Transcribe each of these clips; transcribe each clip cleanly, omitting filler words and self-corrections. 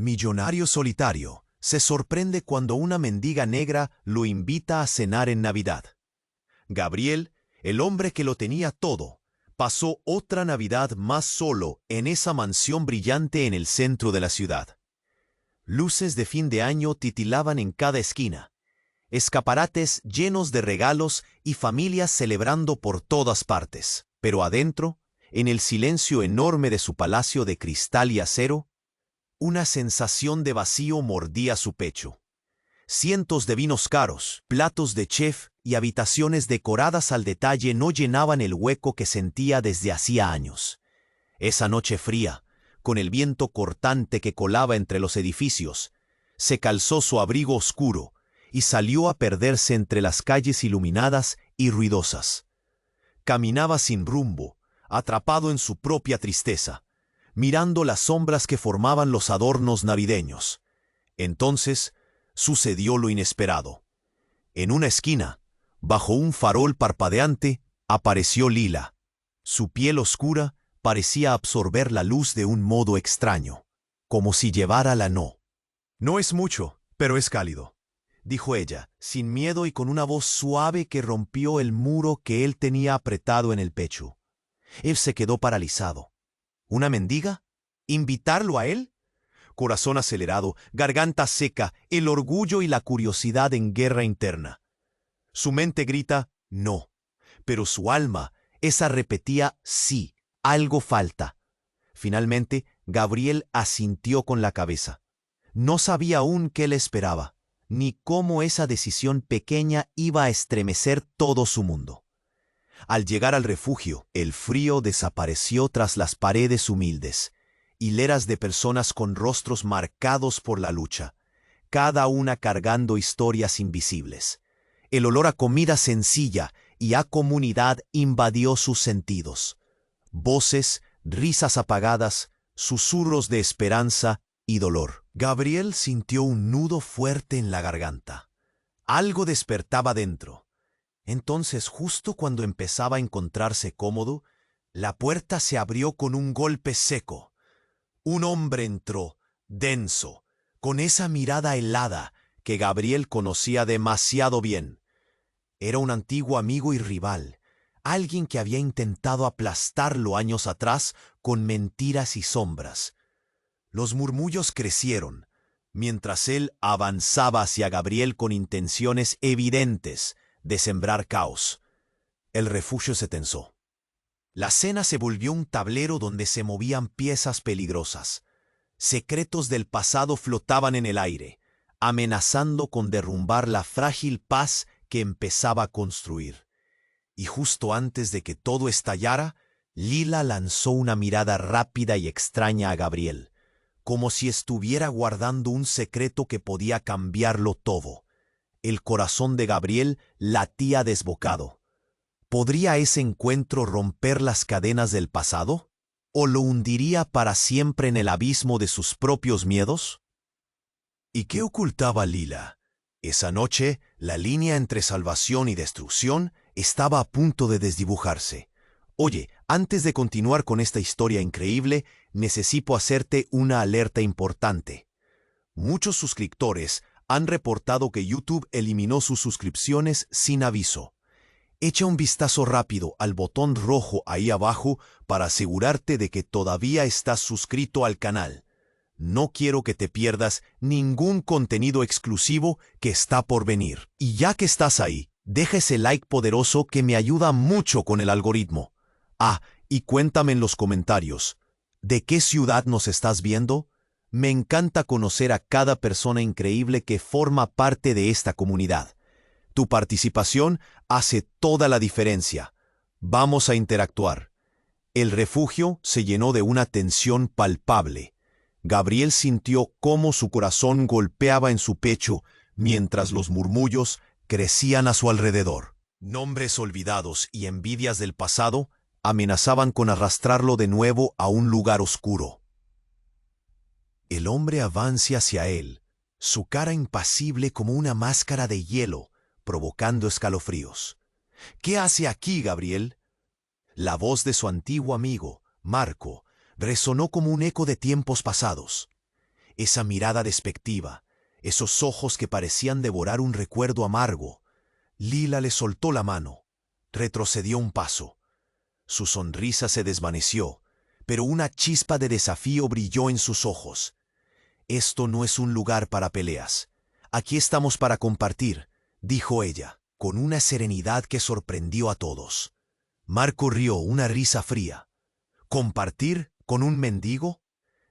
Millonario solitario se sorprende cuando una mendiga negra lo invita a cenar en Navidad. Gabriel, el hombre que lo tenía todo, pasó otra Navidad más solo en esa mansión brillante en el centro de la ciudad. Luces de fin de año titilaban en cada esquina, escaparates llenos de regalos y familias celebrando por todas partes. Pero adentro, en el silencio enorme de su palacio de cristal y acero, una sensación de vacío mordía su pecho. Cientos de vinos caros, platos de chef y habitaciones decoradas al detalle no llenaban el hueco que sentía desde hacía años. Esa noche fría, con el viento cortante que colaba entre los edificios, se calzó su abrigo oscuro y salió a perderse entre las calles iluminadas y ruidosas. Caminaba sin rumbo, atrapado en su propia tristeza, mirando las sombras que formaban los adornos navideños. Entonces sucedió lo inesperado. En una esquina, bajo un farol parpadeante, apareció Lila. Su piel oscura parecía absorber la luz de un modo extraño, como si llevara la no. «No es mucho, pero es cálido», dijo ella, sin miedo y con una voz suave que rompió el muro que él tenía apretado en el pecho. Él se quedó paralizado. ¿Una mendiga? ¿Invitarlo a él? Corazón acelerado, garganta seca, el orgullo y la curiosidad en guerra interna. Su mente grita «no», pero su alma, esa repetía «sí, algo falta». Finalmente, Gabriel asintió con la cabeza. No sabía aún qué le esperaba, ni cómo esa decisión pequeña iba a estremecer todo su mundo. Al llegar al refugio, el frío desapareció tras las paredes humildes. Hileras de personas con rostros marcados por la lucha, cada una cargando historias invisibles. El olor a comida sencilla y a comunidad invadió sus sentidos. Voces, risas apagadas, susurros de esperanza y dolor. Gabriel sintió un nudo fuerte en la garganta. Algo despertaba dentro. Entonces, justo cuando empezaba a encontrarse cómodo, la puerta se abrió con un golpe seco. Un hombre entró, denso, con esa mirada helada que Gabriel conocía demasiado bien. Era un antiguo amigo y rival, alguien que había intentado aplastarlo años atrás con mentiras y sombras. Los murmullos crecieron, mientras él avanzaba hacia Gabriel con intenciones evidentes de sembrar caos. El refugio se tensó. La cena se volvió un tablero donde se movían piezas peligrosas. Secretos del pasado flotaban en el aire, amenazando con derrumbar la frágil paz que empezaba a construir. Y justo antes de que todo estallara, Lila lanzó una mirada rápida y extraña a Gabriel, como si estuviera guardando un secreto que podía cambiarlo todo. El corazón de Gabriel latía desbocado. ¿Podría ese encuentro romper las cadenas del pasado? ¿O lo hundiría para siempre en el abismo de sus propios miedos? ¿Y qué ocultaba Lila? Esa noche, la línea entre salvación y destrucción estaba a punto de desdibujarse. Oye, antes de continuar con esta historia increíble, necesito hacerte una alerta importante. Muchos suscriptores han reportado que YouTube eliminó sus suscripciones sin aviso. Echa un vistazo rápido al botón rojo ahí abajo para asegurarte de que todavía estás suscrito al canal. No quiero que te pierdas ningún contenido exclusivo que está por venir. Y ya que estás ahí, deja ese like poderoso que me ayuda mucho con el algoritmo. Ah, y cuéntame en los comentarios, ¿de qué ciudad nos estás viendo? Me encanta conocer a cada persona increíble que forma parte de esta comunidad. Tu participación hace toda la diferencia. Vamos a interactuar. El refugio se llenó de una tensión palpable. Gabriel sintió cómo su corazón golpeaba en su pecho mientras los murmullos crecían a su alrededor. Nombres olvidados y envidias del pasado amenazaban con arrastrarlo de nuevo a un lugar oscuro. El hombre avanza hacia él, su cara impasible como una máscara de hielo, provocando escalofríos. ¿Qué hace aquí, Gabriel? La voz de su antiguo amigo, Marco, resonó como un eco de tiempos pasados. esa mirada despectiva, esos ojos que parecían devorar un recuerdo amargo. Lila le soltó la mano, retrocedió un paso. Su sonrisa se desvaneció, pero una chispa de desafío brilló en sus ojos. «Esto no es un lugar para peleas. Aquí estamos para compartir», dijo ella, con una serenidad que sorprendió a todos. Marco rió una risa fría. «¿Compartir con un mendigo?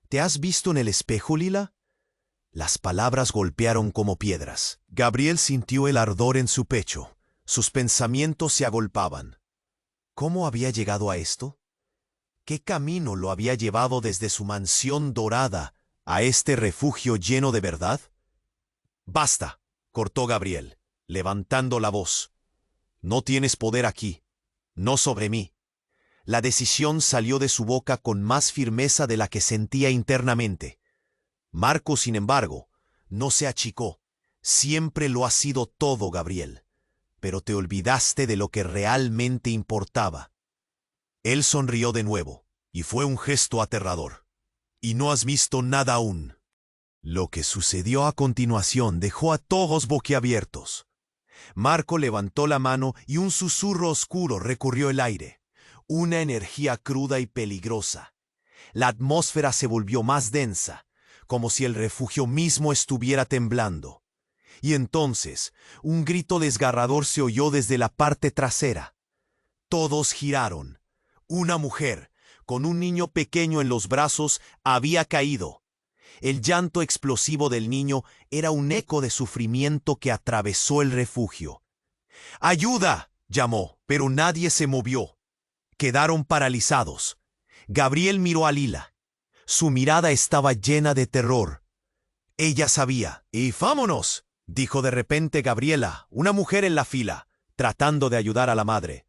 ¿Te has visto en el espejo, Lila?» Las palabras golpearon como piedras. Gabriel sintió el ardor en su pecho. Sus pensamientos se agolpaban. ¿Cómo había llegado a esto? ¿Qué camino lo había llevado desde su mansión dorada a este refugio lleno de verdad? «Basta», cortó Gabriel, levantando la voz. «No tienes poder aquí, no sobre mí». La decisión salió de su boca con más firmeza de la que sentía internamente. Marco, sin embargo, no se achicó. «Siempre lo ha sido todo, Gabriel, pero te olvidaste de lo que realmente importaba». Él sonrió de nuevo, y fue un gesto aterrador. «Y no has visto nada aún». Lo que sucedió a continuación dejó a todos boquiabiertos. Marco levantó la mano y un susurro oscuro recorrió el aire. Una energía cruda y peligrosa. La atmósfera se volvió más densa, como si el refugio mismo estuviera temblando. Y entonces, un grito desgarrador se oyó desde la parte trasera. Todos giraron. Una mujer, con un niño pequeño en los brazos, había caído. El llanto explosivo del niño era un eco de sufrimiento que atravesó el refugio. «¡Ayuda!», llamó, pero nadie se movió. Quedaron paralizados. Gabriel miró a Lila. Su mirada estaba llena de terror. Ella sabía. «¡Y vámonos!», dijo de repente Gabriela, una mujer en la fila, tratando de ayudar a la madre.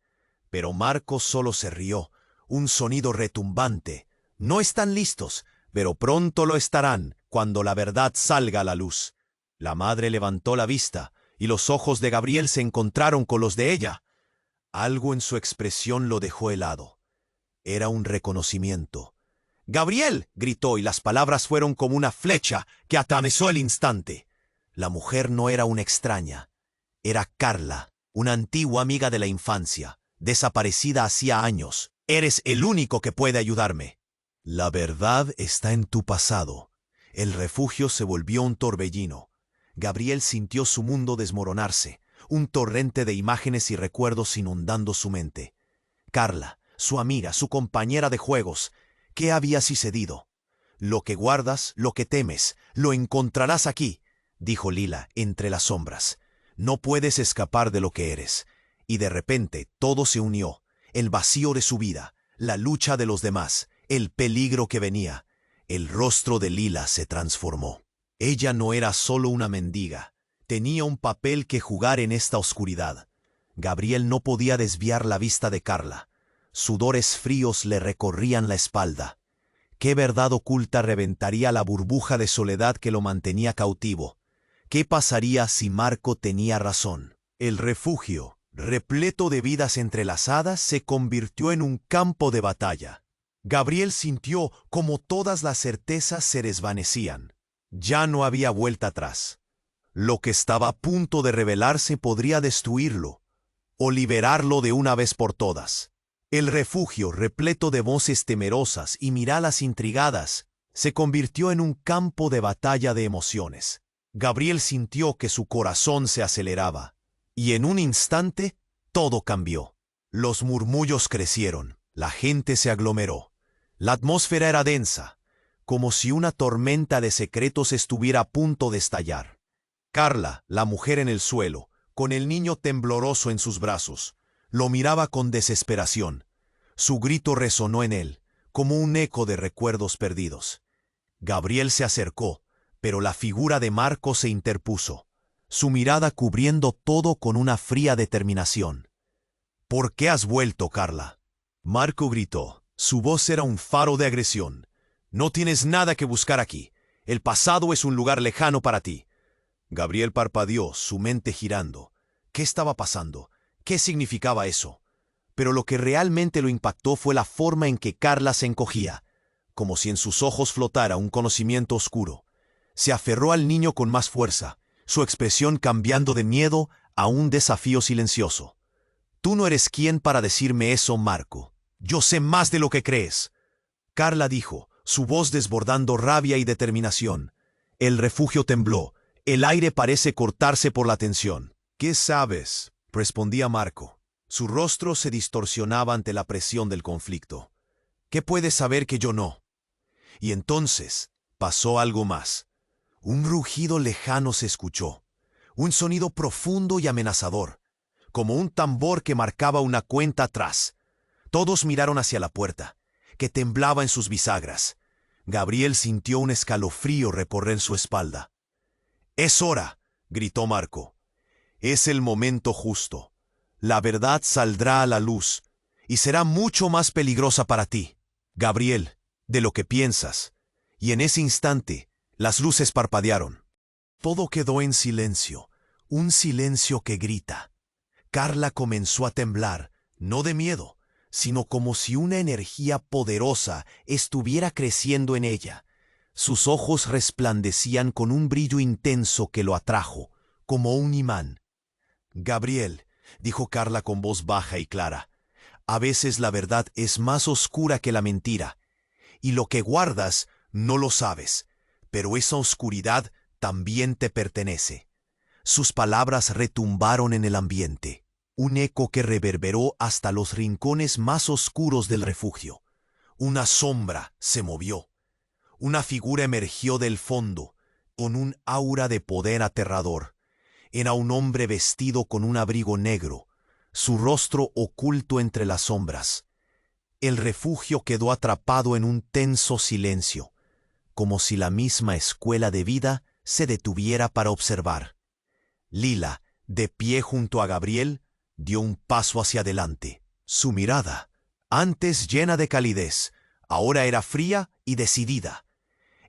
Pero Marco solo se rió, un sonido retumbante. «No están listos, pero pronto lo estarán cuando la verdad salga a la luz». La madre levantó la vista y los ojos de Gabriel se encontraron con los de ella. Algo en su expresión lo dejó helado. Era un reconocimiento. «¡Gabriel!», gritó, y las palabras fueron como una flecha que atravesó el instante. La mujer no era una extraña. Era Carla, una antigua amiga de la infancia, desaparecida hacía años. «Eres el único que puede ayudarme». «La verdad está en tu pasado». El refugio se volvió un torbellino. Gabriel sintió su mundo desmoronarse, un torrente de imágenes y recuerdos inundando su mente. Carla, su amiga, su compañera de juegos, ¿qué había sucedido? «Lo que guardas, lo que temes, lo encontrarás aquí», dijo Lila entre las sombras. «No puedes escapar de lo que eres». Y de repente todo se unió, el vacío de su vida, la lucha de los demás, el peligro que venía. El rostro de Lila se transformó. Ella no era solo una mendiga, tenía un papel que jugar en esta oscuridad. Gabriel no podía desviar la vista de Carla. Sudores fríos le recorrían la espalda. ¿Qué verdad oculta reventaría la burbuja de soledad que lo mantenía cautivo? ¿Qué pasaría si Marco tenía razón? El refugio, repleto de vidas entrelazadas, se convirtió en un campo de batalla. Gabriel sintió como todas las certezas se desvanecían. Ya no había vuelta atrás. Lo que estaba a punto de revelarse podría destruirlo, o liberarlo de una vez por todas. El refugio, repleto de voces temerosas y miradas intrigadas, se convirtió en un campo de batalla de emociones. Gabriel sintió que su corazón se aceleraba, y en un instante todo cambió. Los murmullos crecieron, la gente se aglomeró. La atmósfera era densa, como si una tormenta de secretos estuviera a punto de estallar. Carla, la mujer en el suelo, con el niño tembloroso en sus brazos, lo miraba con desesperación. Su grito resonó en él, como un eco de recuerdos perdidos. Gabriel se acercó, pero la figura de Marco se interpuso, su mirada cubriendo todo con una fría determinación. «¿Por qué has vuelto, Carla?». Marco gritó. Su voz era un faro de agresión. «No tienes nada que buscar aquí. El pasado es un lugar lejano para ti». Gabriel parpadeó, su mente girando. ¿Qué estaba pasando? ¿Qué significaba eso? Pero lo que realmente lo impactó fue la forma en que Carla se encogía, como si en sus ojos flotara un conocimiento oscuro. Se aferró al niño con más fuerza, su expresión cambiando de miedo a un desafío silencioso. «Tú no eres quien para decirme eso, Marco. Yo sé más de lo que crees», Carla dijo, su voz desbordando rabia y determinación. El refugio tembló. El aire parece cortarse por la tensión. «¿Qué sabes?», respondía Marco. Su rostro se distorsionaba ante la presión del conflicto. «¿Qué puedes saber que yo no?». Y entonces pasó algo más. Un rugido lejano se escuchó, un sonido profundo y amenazador, como un tambor que marcaba una cuenta atrás. Todos miraron hacia la puerta, que temblaba en sus bisagras. Gabriel sintió un escalofrío recorrer su espalda. «Es hora», gritó Marco. «Es el momento justo. La verdad saldrá a la luz, y será mucho más peligrosa para ti, Gabriel, de lo que piensas». Y en ese instante, las luces parpadearon. Todo quedó en silencio, un silencio que grita. Carla comenzó a temblar, no de miedo, sino como si una energía poderosa estuviera creciendo en ella. Sus ojos resplandecían con un brillo intenso que lo atrajo, como un imán. «Gabriel», dijo Carla con voz baja y clara, «a veces la verdad es más oscura que la mentira, y lo que guardas no lo sabes, pero esa oscuridad también te pertenece». Sus palabras retumbaron en el ambiente, un eco que reverberó hasta los rincones más oscuros del refugio. Una sombra se movió. Una figura emergió del fondo, con un aura de poder aterrador. Era un hombre vestido con un abrigo negro, su rostro oculto entre las sombras. El refugio quedó atrapado en un tenso silencio, como si la misma escuela de vida se detuviera para observar. Lila, de pie junto a Gabriel, dio un paso hacia adelante. Su mirada, antes llena de calidez, ahora era fría y decidida.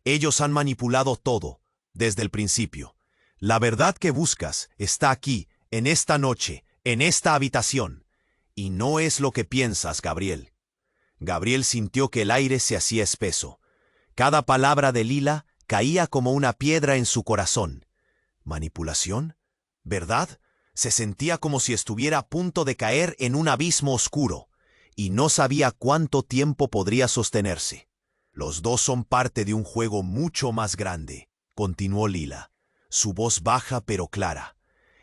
«Ellos han manipulado todo, desde el principio. La verdad que buscas está aquí, en esta noche, en esta habitación. Y no es lo que piensas, Gabriel». Gabriel sintió que el aire se hacía espeso. Cada palabra de Lila caía como una piedra en su corazón. ¿Manipulación? ¿Verdad? Se sentía como si estuviera a punto de caer en un abismo oscuro, y no sabía cuánto tiempo podría sostenerse. «Los dos son parte de un juego mucho más grande», continuó Lila, su voz baja pero clara.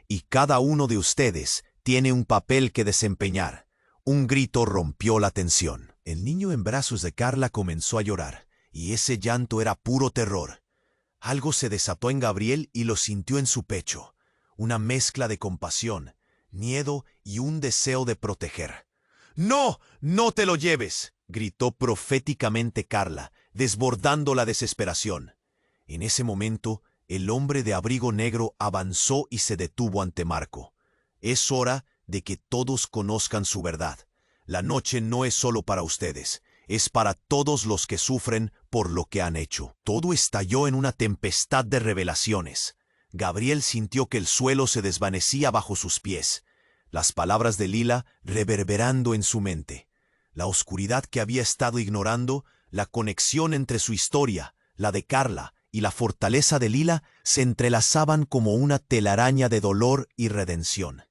«Y cada uno de ustedes tiene un papel que desempeñar». Un grito rompió la tensión. El niño en brazos de Carla comenzó a llorar, y ese llanto era puro terror. Algo se desató en Gabriel y lo sintió en su pecho. Una mezcla de compasión, miedo y un deseo de proteger. «¡No! ¡No te lo lleves!», gritó proféticamente Carla, desbordando la desesperación. En ese momento, el hombre de abrigo negro avanzó y se detuvo ante Marco. «Es hora de que todos conozcan su verdad. La noche no es solo para ustedes, es para todos los que sufren por lo que han hecho». Todo estalló en una tempestad de revelaciones. Gabriel sintió que el suelo se desvanecía bajo sus pies, las palabras de Lila reverberando en su mente. La oscuridad que había estado ignorando, la conexión entre su historia, la de Carla y la fortaleza de Lila se entrelazaban como una telaraña de dolor y redención.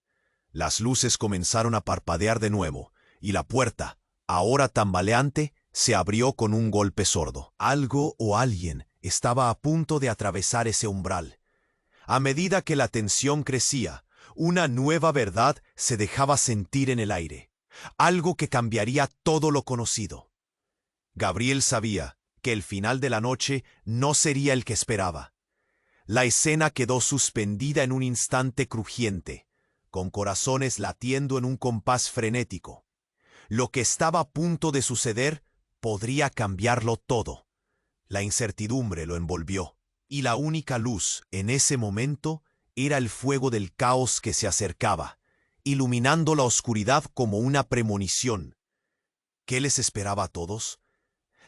Las luces comenzaron a parpadear de nuevo, y la puerta, ahora tambaleante, se abrió con un golpe sordo. Algo o alguien estaba a punto de atravesar ese umbral. A medida que la tensión crecía, una nueva verdad se dejaba sentir en el aire, algo que cambiaría todo lo conocido. Gabriel sabía que el final de la noche no sería el que esperaba. La escena quedó suspendida en un instante crujiente, con corazones latiendo en un compás frenético. Lo que estaba a punto de suceder podría cambiarlo todo. La incertidumbre lo envolvió, y la única luz en ese momento era el fuego del caos que se acercaba, iluminando la oscuridad como una premonición. ¿Qué les esperaba a todos?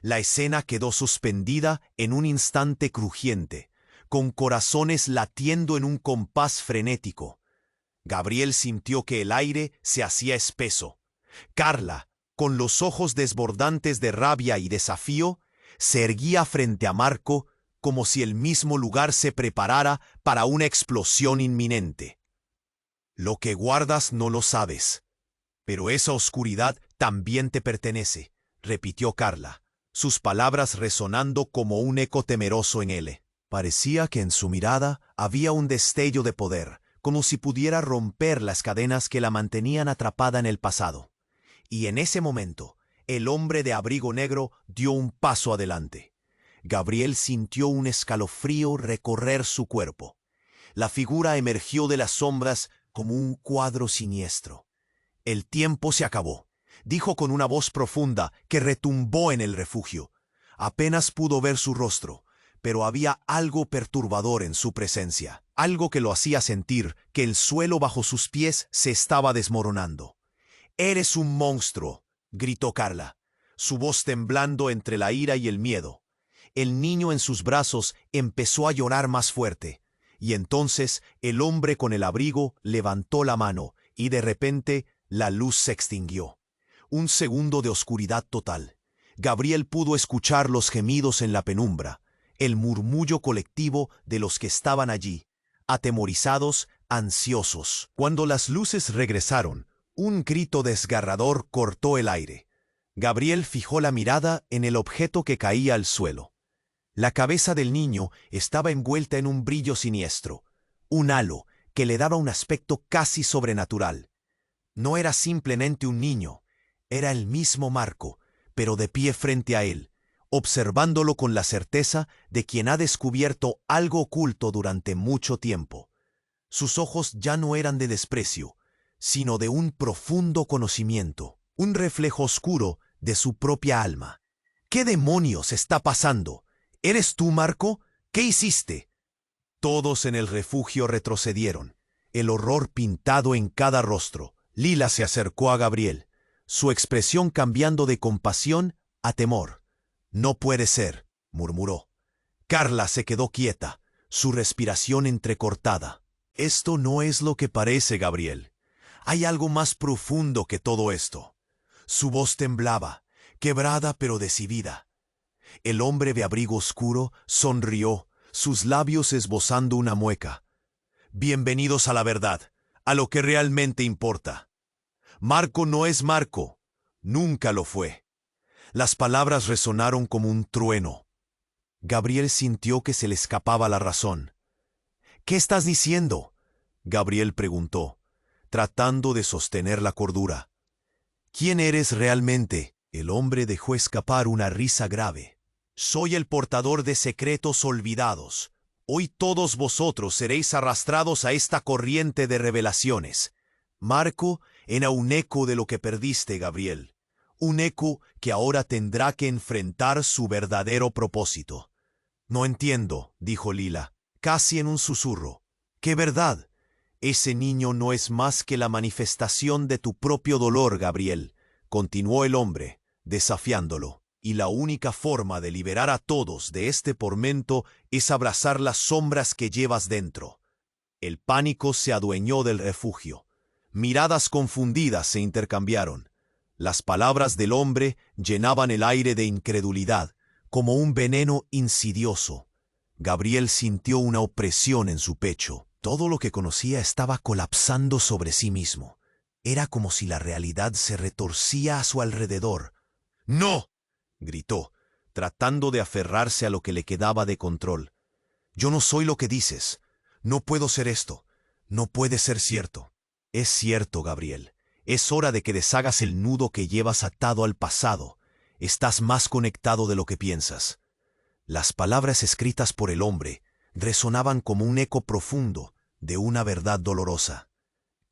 La escena quedó suspendida en un instante crujiente, con corazones latiendo en un compás frenético. Gabriel sintió que el aire se hacía espeso. Carla, con los ojos desbordantes de rabia y desafío, se erguía frente a Marco como si el mismo lugar se preparara para una explosión inminente. Lo que guardas no lo sabes, pero esa oscuridad también te pertenece, repitió Carla, sus palabras resonando como un eco temeroso en él. Parecía que en su mirada había un destello de poder, como si pudiera romper las cadenas que la mantenían atrapada en el pasado. Y en ese momento, el hombre de abrigo negro dio un paso adelante. Gabriel sintió un escalofrío recorrer su cuerpo. La figura emergió de las sombras como un cuadro siniestro. «El tiempo se acabó», dijo con una voz profunda que retumbó en el refugio. Apenas pudo ver su rostro, pero había algo perturbador en su presencia, algo que lo hacía sentir que el suelo bajo sus pies se estaba desmoronando. «Eres un monstruo», gritó Carla, su voz temblando entre la ira y el miedo. El niño en sus brazos empezó a llorar más fuerte, y entonces el hombre con el abrigo levantó la mano, y de repente la luz se extinguió. Un segundo de oscuridad total. Gabriel pudo escuchar los gemidos en la penumbra, el murmullo colectivo de los que estaban allí, atemorizados, ansiosos. Cuando las luces regresaron, un grito desgarrador cortó el aire. Gabriel fijó la mirada en el objeto que caía al suelo. La cabeza del niño estaba envuelta en un brillo siniestro, un halo que le daba un aspecto casi sobrenatural. No era simplemente un niño, era el mismo Marco, pero de pie frente a él, observándolo con la certeza de quien ha descubierto algo oculto durante mucho tiempo. Sus ojos ya no eran de desprecio, sino de un profundo conocimiento, un reflejo oscuro de su propia alma. «¿Qué demonios está pasando? ¿Eres tú, Marco? ¿Qué hiciste?» Todos en el refugio retrocedieron, el horror pintado en cada rostro. Lila se acercó a Gabriel, su expresión cambiando de compasión a temor. «No puede ser», murmuró. Carla se quedó quieta, su respiración entrecortada. «Esto no es lo que parece, Gabriel. Hay algo más profundo que todo esto». Su voz temblaba, quebrada pero decidida. El hombre de abrigo oscuro sonrió, sus labios esbozando una mueca. «Bienvenidos a la verdad, a lo que realmente importa. Marco no es Marco, nunca lo fue». Las palabras resonaron como un trueno. Gabriel sintió que se le escapaba la razón. «¿Qué estás diciendo?», Gabriel preguntó, tratando de sostener la cordura. «¿Quién eres realmente?». El hombre dejó escapar una risa grave. «Soy el portador de secretos olvidados. Hoy todos vosotros seréis arrastrados a esta corriente de revelaciones». Marco era un eco de lo que perdiste, Gabriel. Un eco que ahora tendrá que enfrentar su verdadero propósito. «No entiendo», dijo Lila, casi en un susurro. «¿Qué verdad? Ese niño no es más que la manifestación de tu propio dolor, Gabriel», continuó el hombre, desafiándolo. «Y la única forma de liberar a todos de este tormento es abrazar las sombras que llevas dentro». El pánico se adueñó del refugio. Miradas confundidas se intercambiaron. Las palabras del hombre llenaban el aire de incredulidad, como un veneno insidioso. Gabriel sintió una opresión en su pecho. Todo lo que conocía estaba colapsando sobre sí mismo. Era como si la realidad se retorcía a su alrededor. «¡No!», gritó, tratando de aferrarse a lo que le quedaba de control. «Yo no soy lo que dices. No puedo ser esto. No puede ser cierto». «Es cierto, Gabriel. Es hora de que deshagas el nudo que llevas atado al pasado. Estás más conectado de lo que piensas». Las palabras escritas por el hombre resonaban como un eco profundo de una verdad dolorosa.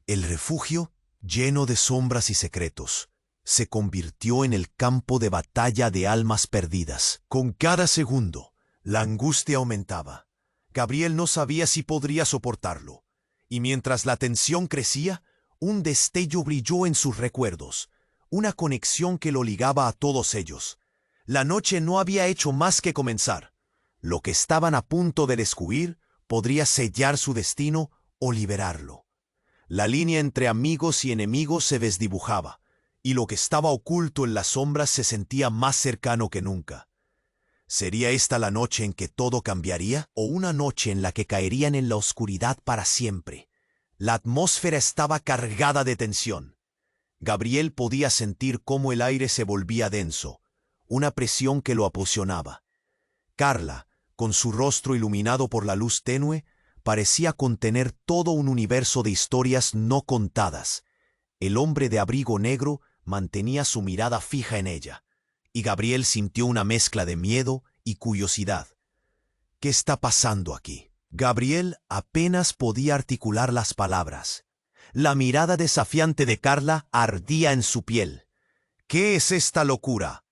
El refugio, lleno de sombras y secretos, se convirtió en el campo de batalla de almas perdidas. Con cada segundo, la angustia aumentaba. Gabriel no sabía si podría soportarlo, y mientras la tensión crecía, un destello brilló en sus recuerdos, una conexión que lo ligaba a todos ellos. La noche no había hecho más que comenzar. Lo que estaban a punto de descubrir podría sellar su destino o liberarlo. La línea entre amigos y enemigos se desdibujaba, y lo que estaba oculto en las sombras se sentía más cercano que nunca. ¿Sería esta la noche en que todo cambiaría? ¿O una noche en la que caerían en la oscuridad para siempre? La atmósfera estaba cargada de tensión. Gabriel podía sentir cómo el aire se volvía denso, una presión que lo apasionaba. Carla, con su rostro iluminado por la luz tenue, parecía contener todo un universo de historias no contadas. El hombre de abrigo negro mantenía su mirada fija en ella, y Gabriel sintió una mezcla de miedo y curiosidad. ¿Qué está pasando aquí? Gabriel apenas podía articular las palabras. La mirada desafiante de Carla ardía en su piel. ¿Qué es esta locura?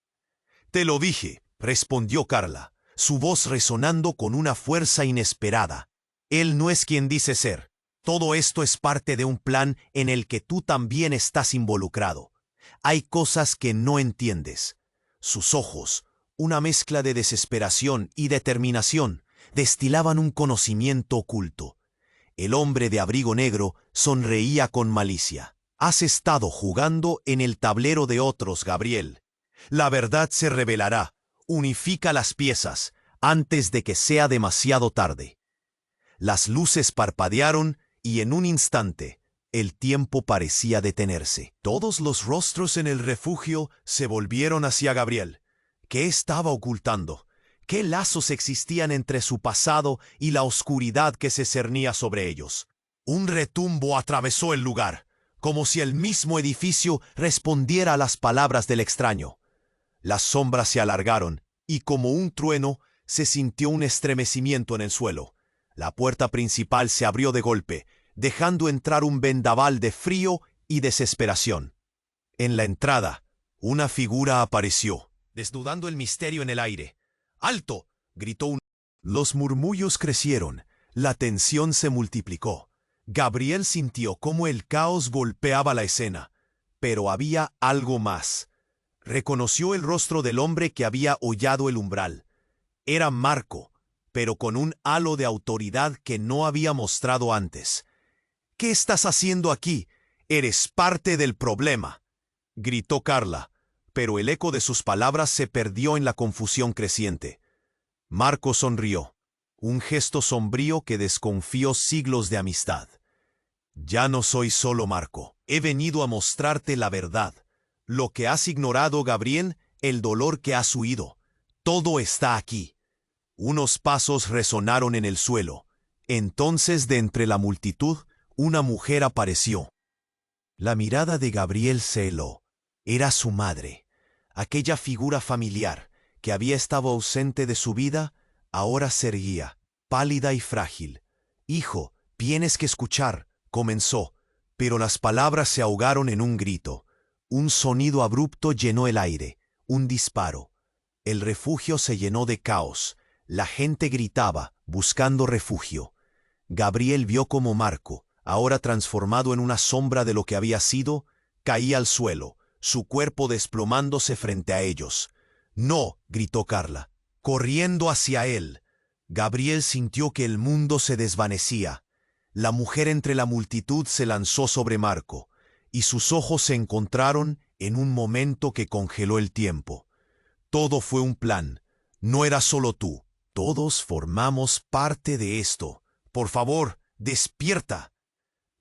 Te lo dije, respondió Carla, su voz resonando con una fuerza inesperada. Él no es quien dice ser. Todo esto es parte de un plan en el que tú también estás involucrado. Hay cosas que no entiendes. Sus ojos, una mezcla de desesperación y determinación, destilaban un conocimiento oculto. El hombre de abrigo negro sonreía con malicia. Has estado jugando en el tablero de otros, Gabriel. La verdad se revelará. Unifica las piezas antes de que sea demasiado tarde. Las luces parpadearon y en un instante el tiempo parecía detenerse. Todos los rostros en el refugio se volvieron hacia Gabriel. ¿Qué estaba ocultando? ¿Qué lazos existían entre su pasado y la oscuridad que se cernía sobre ellos? Un retumbo atravesó el lugar, como si el mismo edificio respondiera a las palabras del extraño. Las sombras se alargaron y como un trueno se sintió un estremecimiento en el suelo. La puerta principal se abrió de golpe, dejando entrar un vendaval de frío y desesperación. En la entrada, una figura apareció, desnudando el misterio en el aire. ¡Alto!, gritó un... Los murmullos crecieron, la tensión se multiplicó. Gabriel sintió cómo el caos golpeaba la escena, pero había algo más. Reconoció el rostro del hombre que había hollado el umbral. Era Marco, pero con un halo de autoridad que no había mostrado antes. ¿Qué estás haciendo aquí? Eres parte del problema, gritó Carla, pero el eco de sus palabras se perdió en la confusión creciente. Marco sonrió, un gesto sombrío que desconfió siglos de amistad. Ya no soy solo Marco, he venido a mostrarte la verdad. Lo que has ignorado, Gabriel, el dolor que has huido. Todo está aquí. Unos pasos resonaron en el suelo. Entonces, de entre la multitud, una mujer apareció. La mirada de Gabriel se heló. Era su madre. Aquella figura familiar que había estado ausente de su vida, ahora se erguía, pálida y frágil. «Hijo, tienes que escuchar», comenzó, pero las palabras se ahogaron en un grito. Un sonido abrupto llenó el aire, un disparo. El refugio se llenó de caos. La gente gritaba, buscando refugio. Gabriel vio como Marco, ahora transformado en una sombra de lo que había sido, caía al suelo, su cuerpo desplomándose frente a ellos. «No», gritó Carla, corriendo hacia él. Gabriel sintió que el mundo se desvanecía. La mujer entre la multitud se lanzó sobre Marco, y sus ojos se encontraron en un momento que congeló el tiempo. Todo fue un plan. No era solo tú. Todos formamos parte de esto. Por favor, despierta.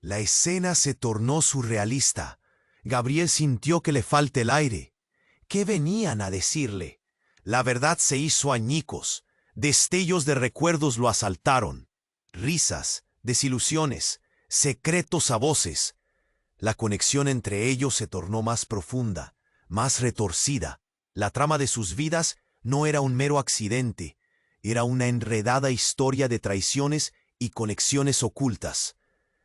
La escena se tornó surrealista. Gabriel sintió que le falta el aire. ¿Qué venían a decirle? La verdad se hizo añicos. Destellos de recuerdos lo asaltaron. Risas, desilusiones, secretos a voces. La conexión entre ellos se tornó más profunda, más retorcida. La trama de sus vidas no era un mero accidente, era una enredada historia de traiciones y conexiones ocultas.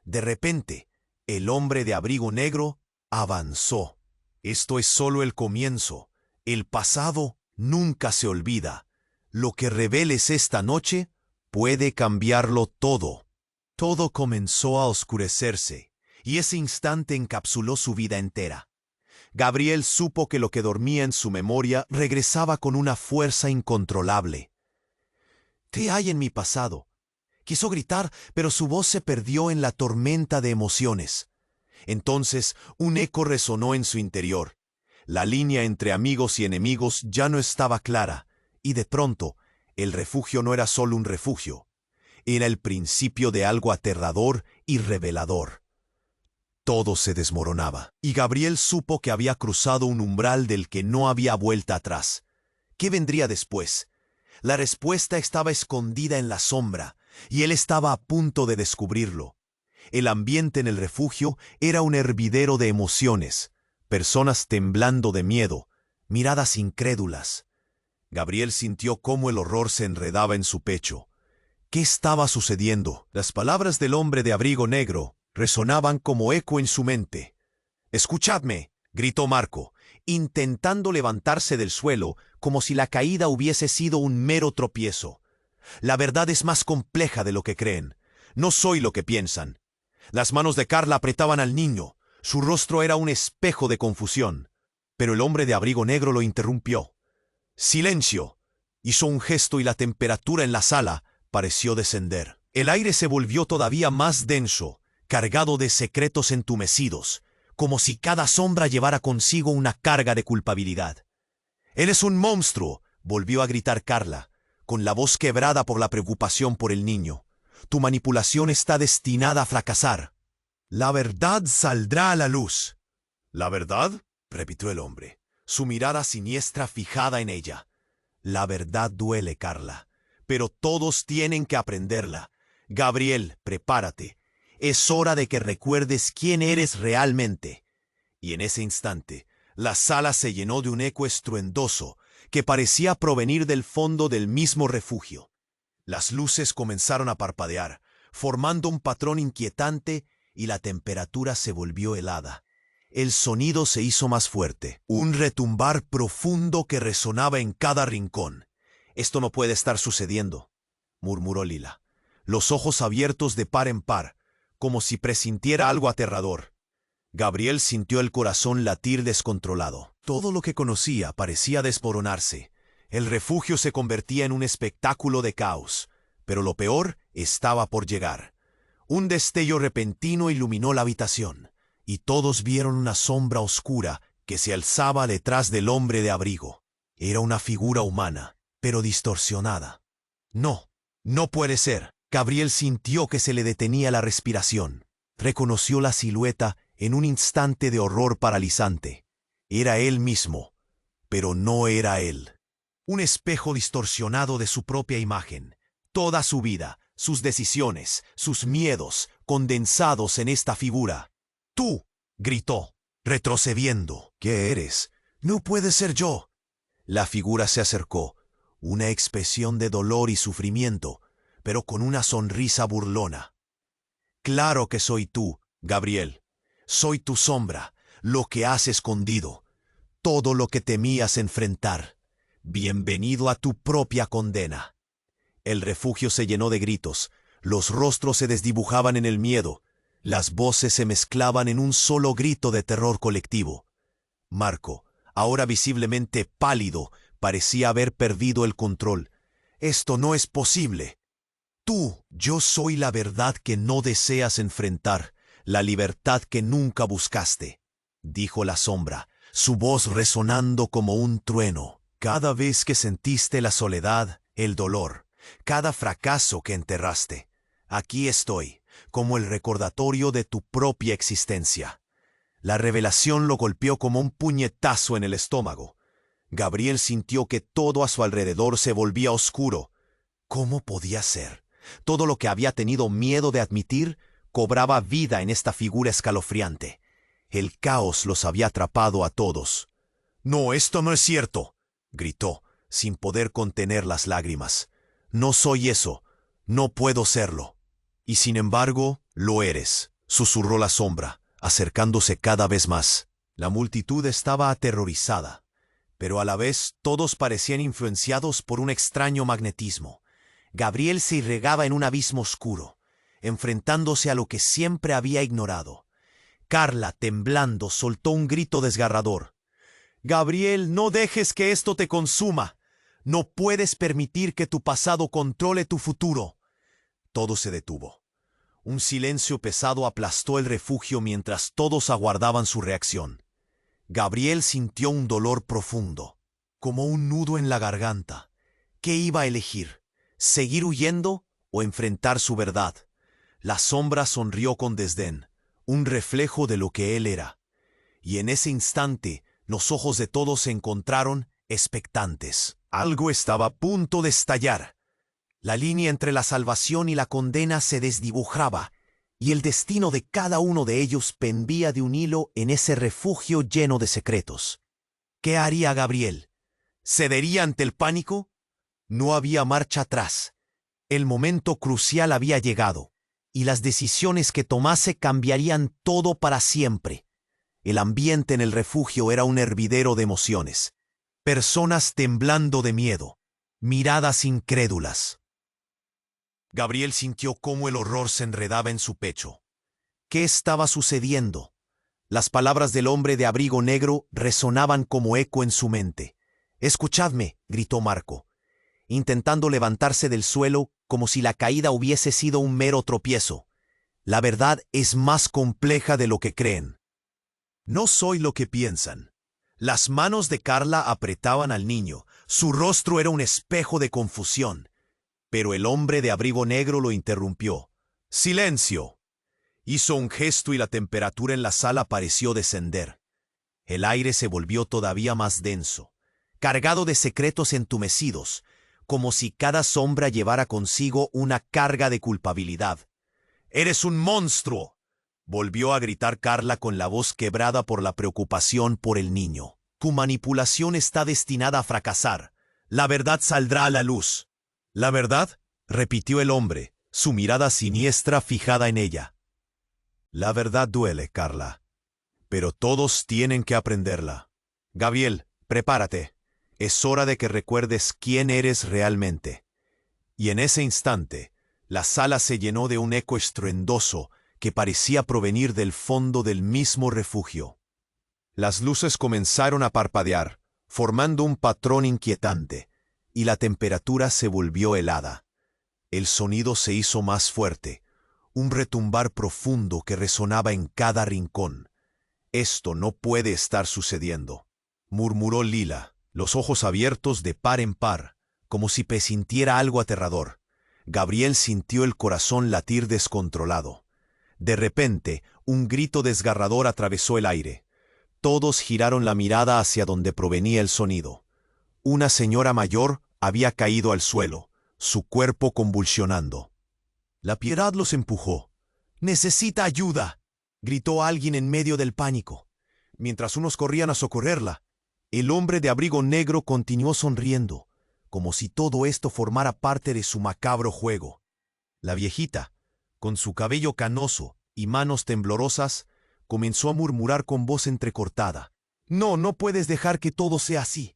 De repente, el hombre de abrigo negro avanzó. Esto es solo el comienzo. El pasado nunca se olvida. Lo que reveles esta noche puede cambiarlo todo. Todo comenzó a oscurecerse, y ese instante encapsuló su vida entera. Gabriel supo que lo que dormía en su memoria regresaba con una fuerza incontrolable. «¿Qué hay en mi pasado?», quiso gritar, pero su voz se perdió en la tormenta de emociones. Entonces un eco resonó en su interior. La línea entre amigos y enemigos ya no estaba clara, Y de pronto, el refugio no era solo un refugio. Era el principio de algo aterrador y revelador. Todo se desmoronaba, y Gabriel supo que había cruzado un umbral del que no había vuelta atrás. ¿Qué vendría después? La respuesta estaba escondida en la sombra, y él estaba a punto de descubrirlo. El ambiente en el refugio era un hervidero de emociones, personas temblando de miedo, miradas incrédulas. Gabriel sintió cómo el horror se enredaba en su pecho. ¿Qué estaba sucediendo? Las palabras del hombre de abrigo negro resonaban como eco en su mente. «Escuchadme», gritó Marco, intentando levantarse del suelo como si la caída hubiese sido un mero tropiezo. «La verdad es más compleja de lo que creen. No soy lo que piensan». Las manos de Carla apretaban al niño. Su rostro era un espejo de confusión. Pero el hombre de abrigo negro lo interrumpió. «¡Silencio!», hizo un gesto y la temperatura en la sala pareció descender. El aire se volvió todavía más denso, cargado de secretos entumecidos, como si cada sombra llevara consigo una carga de culpabilidad. «Él es un monstruo», volvió a gritar Carla, con la voz quebrada por la preocupación por el niño. «Tu manipulación está destinada a fracasar. La verdad saldrá a la luz». «¿La verdad?», repitió el hombre, su mirada siniestra fijada en ella. «La verdad duele, Carla, pero todos tienen que aprenderla. Gabriel, prepárate. Es hora de que recuerdes quién eres realmente». Y en ese instante, la sala se llenó de un eco estruendoso que parecía provenir del fondo del mismo refugio. Las luces comenzaron a parpadear, formando un patrón inquietante, y la temperatura se volvió helada. El sonido se hizo más fuerte, un retumbar profundo que resonaba en cada rincón. «Esto no puede estar sucediendo», murmuró Lila, los ojos abiertos de par en par, como si presintiera algo aterrador. Gabriel sintió el corazón latir descontrolado. Todo lo que conocía parecía desmoronarse. El refugio se convertía en un espectáculo de caos, pero lo peor estaba por llegar. Un destello repentino iluminó la habitación, y todos vieron una sombra oscura que se alzaba detrás del hombre de abrigo. Era una figura humana, pero distorsionada. «No, no puede ser». Gabriel sintió que se le detenía la respiración. Reconoció la silueta en un instante de horror paralizante. Era él mismo, pero no era él. Un espejo distorsionado de su propia imagen. Toda su vida, sus decisiones, sus miedos, condensados en esta figura. «¡Tú!», gritó, retrocediendo. «¿Qué eres? No puede ser yo». La figura se acercó, una expresión de dolor y sufrimiento, pero con una sonrisa burlona. «Claro que soy tú, Gabriel. Soy tu sombra, lo que has escondido, todo lo que temías enfrentar. Bienvenido a tu propia condena». El refugio se llenó de gritos, los rostros se desdibujaban en el miedo, las voces se mezclaban en un solo grito de terror colectivo. Marco, ahora visiblemente pálido, parecía haber perdido el control. «Esto no es posible». «Tú, yo soy la verdad que no deseas enfrentar, la libertad que nunca buscaste», dijo la sombra, su voz resonando como un trueno. «Cada vez que sentiste la soledad, el dolor, cada fracaso que enterraste, aquí estoy, como el recordatorio de tu propia existencia». La revelación lo golpeó como un puñetazo en el estómago. Gabriel sintió que todo a su alrededor se volvía oscuro. ¿Cómo podía ser? Todo lo que había tenido miedo de admitir cobraba vida en esta figura escalofriante. El caos los había atrapado a todos. «No, esto no es cierto», gritó, sin poder contener las lágrimas. «No soy eso. No puedo serlo». «Y sin embargo, lo eres», susurró la sombra, acercándose cada vez más. La multitud estaba aterrorizada, pero a la vez todos parecían influenciados por un extraño magnetismo. Gabriel se irregaba en un abismo oscuro, enfrentándose a lo que siempre había ignorado. Carla, temblando, soltó un grito desgarrador. «Gabriel, no dejes que esto te consuma. No puedes permitir que tu pasado controle tu futuro». Todo se detuvo. Un silencio pesado aplastó el refugio mientras todos aguardaban su reacción. Gabriel sintió un dolor profundo, como un nudo en la garganta. ¿Qué iba a elegir? ¿Seguir huyendo o enfrentar su verdad? La sombra sonrió con desdén, un reflejo de lo que él era. Y en ese instante, los ojos de todos se encontraron expectantes. Algo estaba a punto de estallar. La línea entre la salvación y la condena se desdibujaba, y el destino de cada uno de ellos pendía de un hilo en ese refugio lleno de secretos. ¿Qué haría Gabriel? ¿Cedería ante el pánico? No había marcha atrás. El momento crucial había llegado, y las decisiones que tomase cambiarían todo para siempre. El ambiente en el refugio era un hervidero de emociones. Personas temblando de miedo, miradas incrédulas. Gabriel sintió cómo el horror se enredaba en su pecho. ¿Qué estaba sucediendo? Las palabras del hombre de abrigo negro resonaban como eco en su mente. «Escuchadme», gritó Marco, intentando levantarse del suelo como si la caída hubiese sido un mero tropiezo. «La verdad es más compleja de lo que creen. No soy lo que piensan». Las manos de Carla apretaban al niño. Su rostro era un espejo de confusión. Pero el hombre de abrigo negro lo interrumpió. «¡Silencio!». Hizo un gesto y la temperatura en la sala pareció descender. El aire se volvió todavía más denso, cargado de secretos entumecidos, como si cada sombra llevara consigo una carga de culpabilidad. «¡Eres un monstruo!», volvió a gritar Carla con la voz quebrada por la preocupación por el niño. «Tu manipulación está destinada a fracasar. La verdad saldrá a la luz». «¿La verdad?», repitió el hombre, su mirada siniestra fijada en ella. «La verdad duele, Carla, pero todos tienen que aprenderla. Gabriel, prepárate. Es hora de que recuerdes quién eres realmente». Y en ese instante, la sala se llenó de un eco estruendoso que parecía provenir del fondo del mismo refugio. Las luces comenzaron a parpadear, formando un patrón inquietante, y la temperatura se volvió helada. El sonido se hizo más fuerte, un retumbar profundo que resonaba en cada rincón. «Esto no puede estar sucediendo», murmuró Lila, los ojos abiertos de par en par, como si presintiera algo aterrador. Gabriel sintió el corazón latir descontrolado. De repente, un grito desgarrador atravesó el aire. Todos giraron la mirada hacia donde provenía el sonido. Una señora mayor había caído al suelo, su cuerpo convulsionando. La piedad los empujó. «¡Necesita ayuda!», gritó alguien en medio del pánico. Mientras unos corrían a socorrerla, el hombre de abrigo negro continuó sonriendo, como si todo esto formara parte de su macabro juego. La viejita, con su cabello canoso y manos temblorosas, comenzó a murmurar con voz entrecortada. «No, no puedes dejar que todo sea así».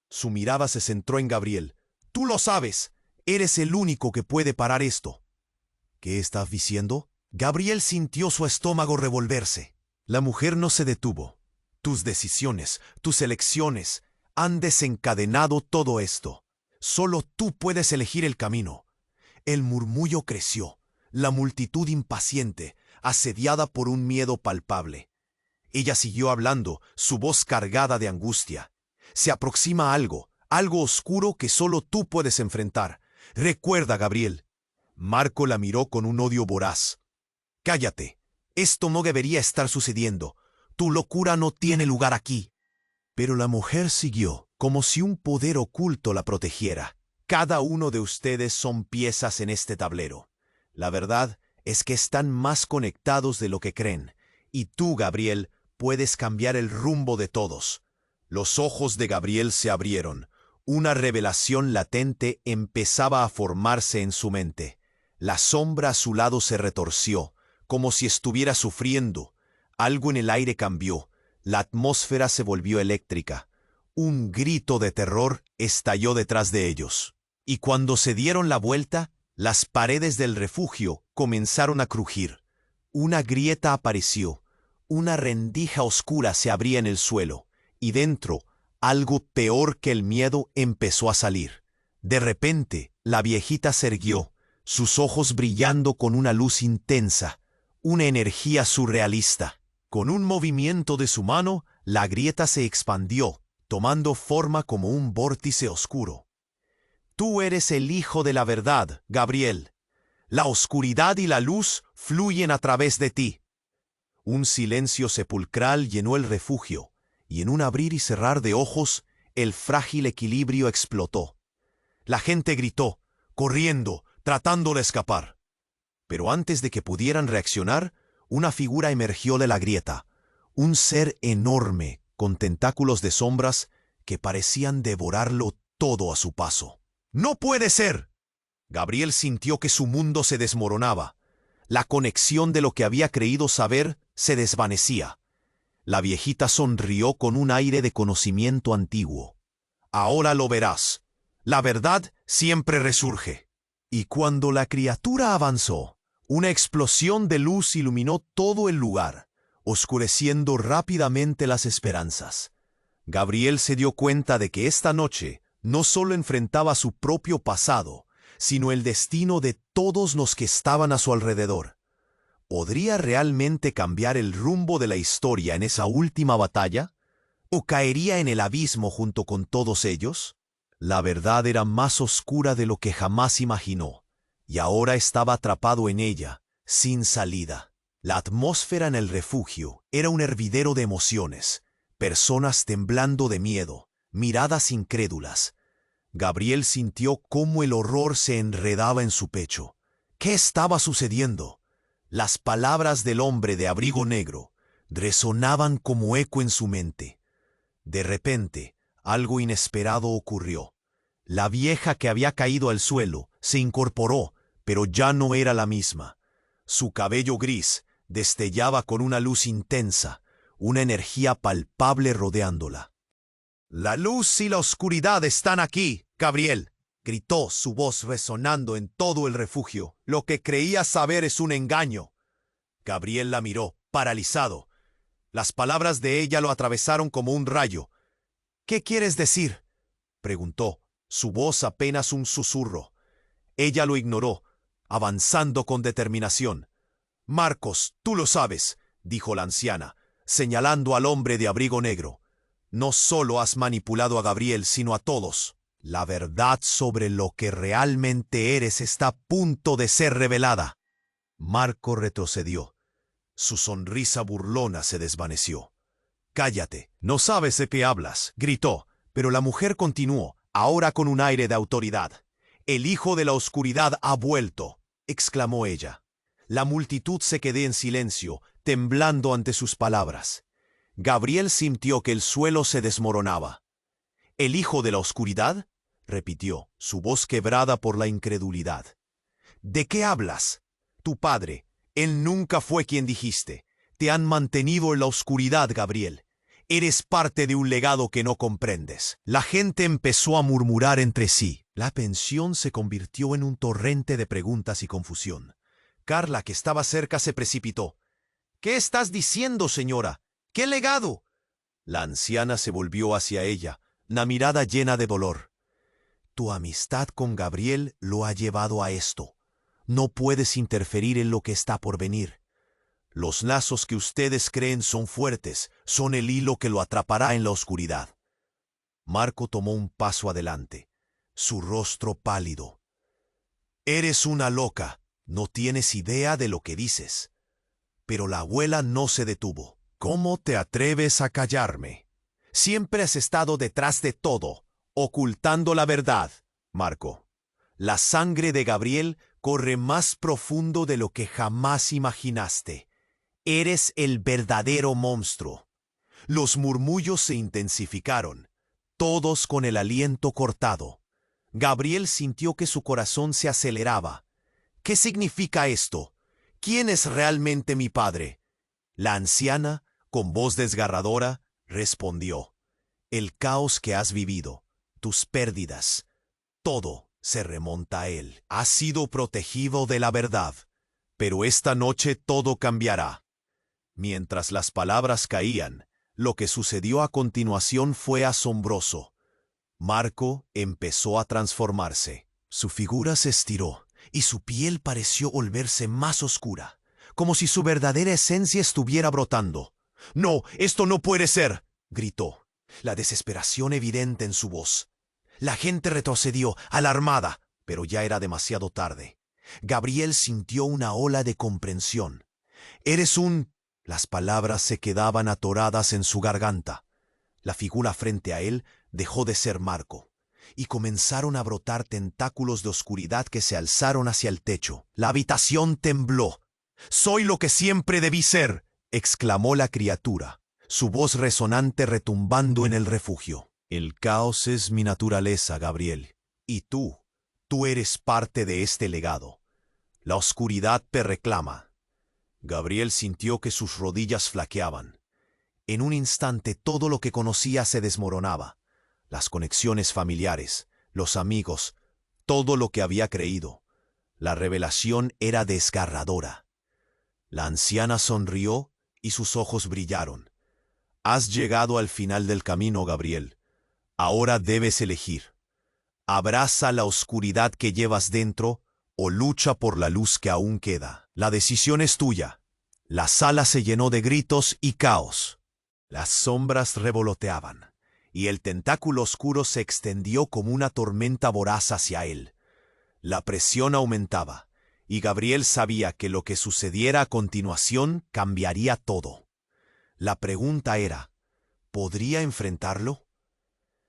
Su mirada se centró en Gabriel. «Tú lo sabes. Eres el único que puede parar esto». «¿Qué estás diciendo?». Gabriel sintió su estómago revolverse. La mujer no se detuvo. «Tus decisiones, tus elecciones, han desencadenado todo esto. Solo tú puedes elegir el camino». El murmullo creció, la multitud impaciente, asediada por un miedo palpable. Ella siguió hablando, su voz cargada de angustia. «Se aproxima algo oscuro que solo tú puedes enfrentar. Recuerda, Gabriel». Marco la miró con un odio voraz. «Cállate. Esto no debería estar sucediendo. Tu locura no tiene lugar aquí». Pero la mujer siguió, como si un poder oculto la protegiera. «Cada uno de ustedes son piezas en este tablero. La verdad es que están más conectados de lo que creen. Y tú, Gabriel, puedes cambiar el rumbo de todos». Los ojos de Gabriel se abrieron. Una revelación latente empezaba a formarse en su mente. La sombra a su lado se retorció, como si estuviera sufriendo. Algo en el aire cambió. La atmósfera se volvió eléctrica. Un grito de terror estalló detrás de ellos. Y cuando se dieron la vuelta, las paredes del refugio comenzaron a crujir. Una grieta apareció. Una rendija oscura se abría en el suelo. Y dentro, algo peor que el miedo empezó a salir. De repente, la viejita se erguió, sus ojos brillando con una luz intensa, una energía surrealista. Con un movimiento de su mano, la grieta se expandió, tomando forma como un vórtice oscuro. Tú eres el Hijo de la verdad, Gabriel. La oscuridad y la luz fluyen a través de ti. Un silencio sepulcral llenó el refugio, y en un abrir y cerrar de ojos, el frágil equilibrio explotó. La gente gritó, corriendo, tratando de escapar. Pero antes de que pudieran reaccionar, una figura emergió de la grieta, un ser enorme, con tentáculos de sombras que parecían devorarlo todo a su paso. ¡No puede ser! Gabriel sintió que su mundo se desmoronaba. La conexión de lo que había creído saber se desvanecía. La viejita sonrió con un aire de conocimiento antiguo. Ahora lo verás. La verdad siempre resurge. Y cuando la criatura avanzó, una explosión de luz iluminó todo el lugar, oscureciendo rápidamente las esperanzas. Gabriel se dio cuenta de que esta noche no solo enfrentaba su propio pasado, sino el destino de todos los que estaban a su alrededor. ¿Podría realmente cambiar el rumbo de la historia en esa última batalla? ¿O caería en el abismo junto con todos ellos? La verdad era más oscura de lo que jamás imaginó, y ahora estaba atrapado en ella, sin salida. La atmósfera en el refugio era un hervidero de emociones, personas temblando de miedo, miradas incrédulas. Gabriel sintió cómo el horror se enredaba en su pecho. ¿Qué estaba sucediendo? Las palabras del hombre de abrigo negro resonaban como eco en su mente. De repente, algo inesperado ocurrió. La vieja que había caído al suelo se incorporó, pero ya no era la misma. Su cabello gris destellaba con una luz intensa, una energía palpable rodeándola. «La luz y la oscuridad están aquí, Gabriel», gritó, su voz resonando en todo el refugio. «Lo que creías saber es un engaño». Gabriel la miró, paralizado. Las palabras de ella lo atravesaron como un rayo. «¿Qué quieres decir?», preguntó, su voz apenas un susurro. Ella lo ignoró, avanzando con determinación. «Marcos, tú lo sabes», dijo la anciana, señalando al hombre de abrigo negro. «No solo has manipulado a Gabriel, sino a todos. La verdad sobre lo que realmente eres está a punto de ser revelada». Marco retrocedió. Su sonrisa burlona se desvaneció. «Cállate, no sabes de qué hablas», gritó, pero la mujer continuó, ahora con un aire de autoridad. «El hijo de la oscuridad ha vuelto», exclamó ella. La multitud se quedó en silencio, temblando ante sus palabras. Gabriel sintió que el suelo se desmoronaba. «¿El hijo de la oscuridad?», repitió, su voz quebrada por la incredulidad. «¿De qué hablas? Tu padre, él nunca fue quien dijiste. Te han mantenido en la oscuridad, Gabriel. Eres parte de un legado que no comprendes». La gente empezó a murmurar entre sí. La tensión se convirtió en un torrente de preguntas y confusión. Carla, que estaba cerca, se precipitó. «¿Qué estás diciendo, señora? ¿Qué legado?». La anciana se volvió hacia ella, la mirada llena de dolor. «Tu amistad con Gabriel lo ha llevado a esto. No puedes interferir en lo que está por venir. Los lazos que ustedes creen son fuertes, son el hilo que lo atrapará en la oscuridad». Marco tomó un paso adelante, su rostro pálido. «Eres una loca, no tienes idea de lo que dices». Pero la abuela no se detuvo. «¿Cómo te atreves a callarme? Siempre has estado detrás de todo, ocultando la verdad, Marco. La sangre de Gabriel corre más profundo de lo que jamás imaginaste. Eres el verdadero monstruo». Los murmullos se intensificaron, todos con el aliento cortado. Gabriel sintió que su corazón se aceleraba. «¿Qué significa esto? ¿Quién es realmente mi padre?». La anciana, con voz desgarradora, respondió. «El caos que has vivido, tus pérdidas, todo se remonta a él. Has sido protegido de la verdad, pero esta noche todo cambiará». Mientras las palabras caían, lo que sucedió a continuación fue asombroso. Marco empezó a transformarse. Su figura se estiró y su piel pareció volverse más oscura, como si su verdadera esencia estuviera brotando. «No, esto no puede ser», gritó, la desesperación evidente en su voz. La gente retrocedió, alarmada, pero ya era demasiado tarde. Gabriel sintió una ola de comprensión. «Eres un...» Las palabras se quedaban atoradas en su garganta. La figura frente a él dejó de ser Marco, y comenzaron a brotar tentáculos de oscuridad que se alzaron hacia el techo. La habitación tembló. «Soy lo que siempre debí ser», exclamó la criatura, su voz resonante retumbando en el refugio. «El caos es mi naturaleza, Gabriel, y tú eres parte de este legado. La oscuridad te reclama». Gabriel sintió que sus rodillas flaqueaban. En un instante todo lo que conocía se desmoronaba. Las conexiones familiares, los amigos, todo lo que había creído. La revelación era desgarradora. La anciana sonrió y sus ojos brillaron. «Has llegado al final del camino, Gabriel. Ahora debes elegir. Abraza la oscuridad que llevas dentro o lucha por la luz que aún queda. La decisión es tuya». La sala se llenó de gritos y caos. Las sombras revoloteaban, y el tentáculo oscuro se extendió como una tormenta voraz hacia él. La presión aumentaba, y Gabriel sabía que lo que sucediera a continuación cambiaría todo. La pregunta era, ¿podría enfrentarlo?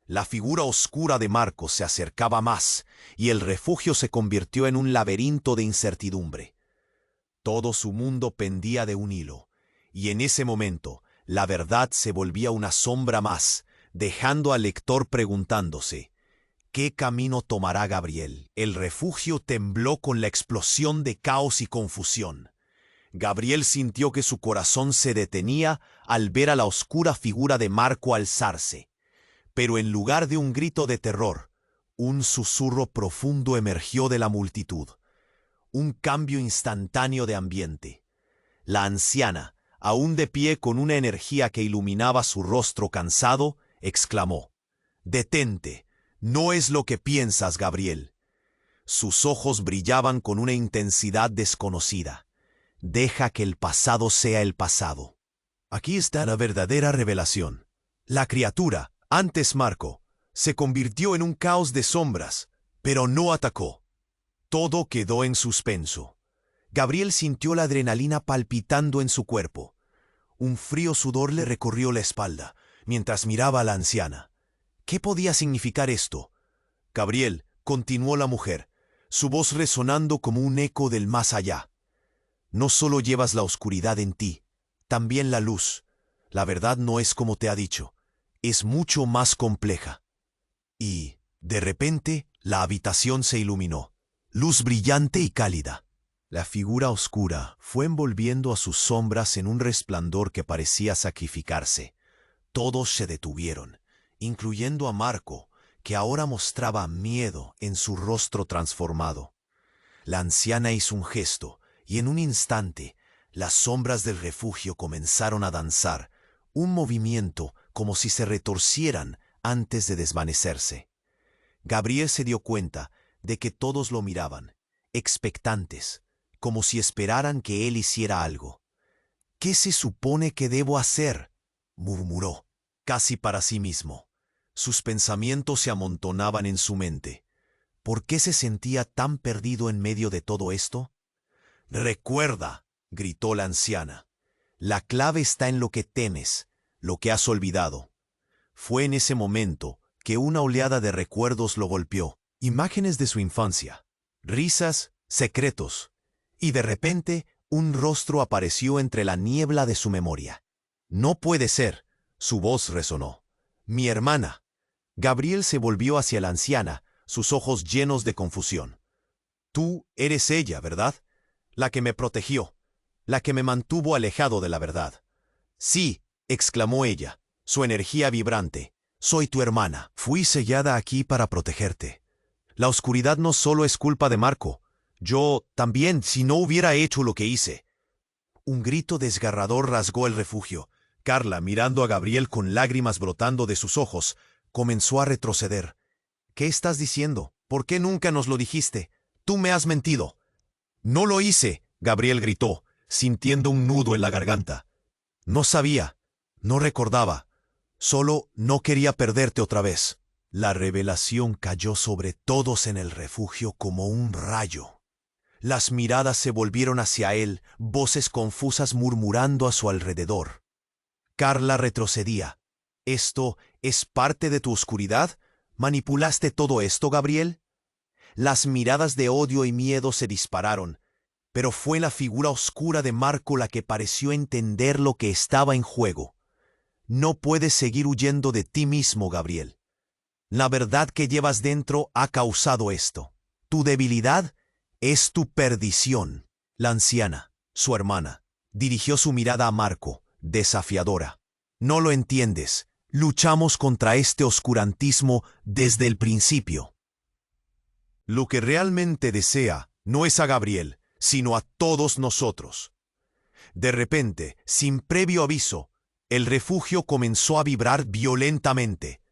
La figura oscura de Marco se acercaba más, y el refugio se convirtió en un laberinto de incertidumbre. Todo su mundo pendía de un hilo, y en ese momento la verdad se volvía una sombra más, dejando al lector preguntándose, ¿qué camino tomará Gabriel? El refugio tembló con la explosión de caos y confusión. Gabriel sintió que su corazón se detenía al ver a la oscura figura de Marco alzarse. Pero en lugar de un grito de terror, un susurro profundo emergió de la multitud. Un cambio instantáneo de ambiente. La anciana, aún de pie con una energía que iluminaba su rostro cansado, exclamó, «Detente, no es lo que piensas, Gabriel». Sus ojos brillaban con una intensidad desconocida. «Deja que el pasado sea el pasado». Aquí está la verdadera revelación. La criatura, antes Marco, se convirtió en un caos de sombras, pero no atacó. Todo quedó en suspenso. Gabriel sintió la adrenalina palpitando en su cuerpo. Un frío sudor le recorrió la espalda, mientras miraba a la anciana. ¿Qué podía significar esto? «Gabriel», continuó la mujer, su voz resonando como un eco del más allá. «No solo llevas la oscuridad en ti, también la luz. La verdad no es como te ha dicho, es mucho más compleja». Y, de repente, la habitación se iluminó. Luz brillante y cálida. La figura oscura fue envolviendo a sus sombras en un resplandor que parecía sacrificarse. Todos se detuvieron, incluyendo a Marco, que ahora mostraba miedo en su rostro transformado. La anciana hizo un gesto, y en un instante, las sombras del refugio comenzaron a danzar, un movimiento como si se retorcieran antes de desvanecerse. Gabriel se dio cuenta de que todos lo miraban, expectantes, como si esperaran que él hiciera algo. «¿Qué se supone que debo hacer?», murmuró, casi para sí mismo. Sus pensamientos se amontonaban en su mente. ¿Por qué se sentía tan perdido en medio de todo esto? «Recuerda», gritó la anciana, «la clave está en lo que temes, lo que has olvidado». Fue en ese momento que una oleada de recuerdos lo golpeó. Imágenes de su infancia, risas, secretos, y de repente un rostro apareció entre la niebla de su memoria. «No puede ser», su voz resonó. «Mi hermana». Gabriel se volvió hacia la anciana, sus ojos llenos de confusión. «Tú eres ella, ¿verdad? La que me protegió, la que me mantuvo alejado de la verdad». «Sí», exclamó ella, su energía vibrante. «Soy tu hermana. Fui sellada aquí para protegerte. La oscuridad no solo es culpa de Marco. Yo también, si no hubiera hecho lo que hice». Un grito desgarrador rasgó el refugio. Carla, mirando a Gabriel con lágrimas brotando de sus ojos, comenzó a retroceder. «¿Qué estás diciendo? ¿Por qué nunca nos lo dijiste? Tú me has mentido». «No lo hice», Gabriel gritó, sintiendo un nudo en la garganta. «No sabía, no recordaba. Solo no quería perderte otra vez». La revelación cayó sobre todos en el refugio como un rayo. Las miradas se volvieron hacia él, voces confusas murmurando a su alrededor. Carla retrocedía. ¿Esto es parte de tu oscuridad? ¿Manipulaste todo esto, Gabriel? Las miradas de odio y miedo se dispararon, pero fue la figura oscura de Marco la que pareció entender lo que estaba en juego. No puedes seguir huyendo de ti mismo, Gabriel. La verdad que llevas dentro ha causado esto. Tu debilidad es tu perdición. La anciana, su hermana, dirigió su mirada a Marco, desafiadora. No lo entiendes. Luchamos contra este oscurantismo desde el principio. Lo que realmente desea no es a Gabriel, sino a todos nosotros. De repente, sin previo aviso, el refugio comenzó a vibrar violentamente.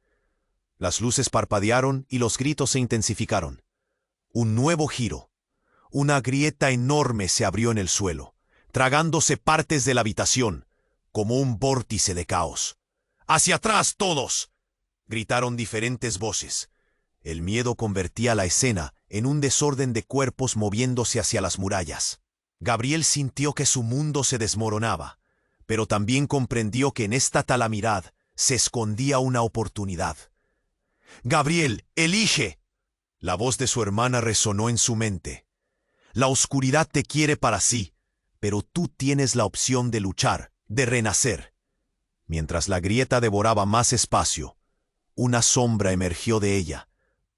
Las luces parpadearon y los gritos se intensificaron. Un nuevo giro. Una grieta enorme se abrió en el suelo, tragándose partes de la habitación, como un vórtice de caos. ¡Hacia atrás, todos!, gritaron diferentes voces. El miedo convertía la escena en un desorden de cuerpos moviéndose hacia las murallas. Gabriel sintió que su mundo se desmoronaba, pero también comprendió que en esta talamidad se escondía una oportunidad. «Gabriel, elige». La voz de su hermana resonó en su mente. «La oscuridad te quiere para sí, pero tú tienes la opción de luchar, de renacer». Mientras la grieta devoraba más espacio, una sombra emergió de ella,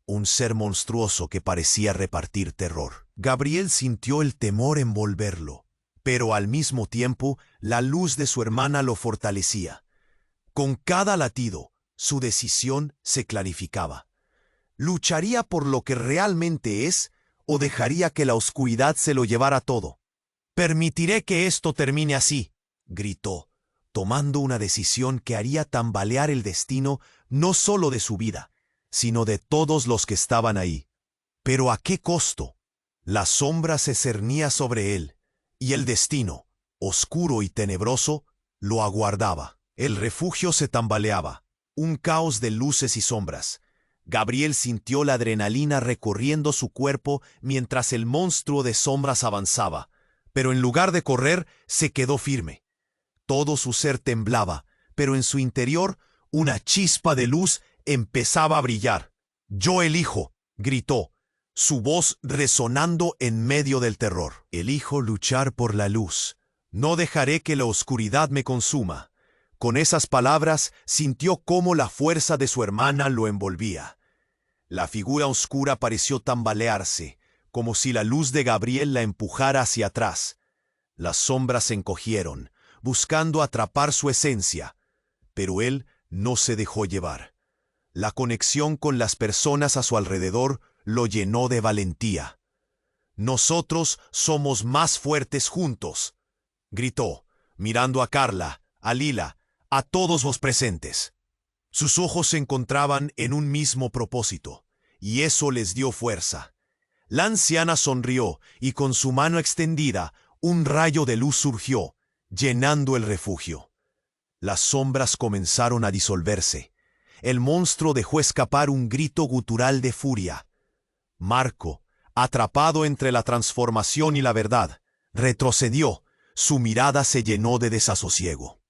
un ser monstruoso que parecía repartir terror. Gabriel sintió el temor envolverlo, pero al mismo tiempo la luz de su hermana lo fortalecía. Con cada latido, su decisión se clarificaba. ¿Lucharía por lo que realmente es o dejaría que la oscuridad se lo llevara todo? «Permitiré que esto termine así», gritó, tomando una decisión que haría tambalear el destino no solo de su vida, sino de todos los que estaban ahí. ¿Pero a qué costo? La sombra se cernía sobre él, y el destino, oscuro y tenebroso, lo aguardaba. El refugio se tambaleaba, un caos de luces y sombras. Gabriel sintió la adrenalina recorriendo su cuerpo mientras el monstruo de sombras avanzaba, pero en lugar de correr, se quedó firme. Todo su ser temblaba, pero en su interior, una chispa de luz empezaba a brillar. «Yo elijo», gritó, su voz resonando en medio del terror. «Elijo luchar por la luz. No dejaré que la oscuridad me consuma». Con esas palabras sintió cómo la fuerza de su hermana lo envolvía. La figura oscura pareció tambalearse, como si la luz de Gabriel la empujara hacia atrás. Las sombras se encogieron, buscando atrapar su esencia, pero él no se dejó llevar. La conexión con las personas a su alrededor lo llenó de valentía. «Nosotros somos más fuertes juntos», gritó, mirando a Carla, a Lila, a todos los presentes. Sus ojos se encontraban en un mismo propósito, y eso les dio fuerza. La anciana sonrió y con su mano extendida, un rayo de luz surgió, llenando el refugio. Las sombras comenzaron a disolverse. El monstruo dejó escapar un grito gutural de furia. Marco, atrapado entre la transformación y la verdad, retrocedió. Su mirada se llenó de desasosiego.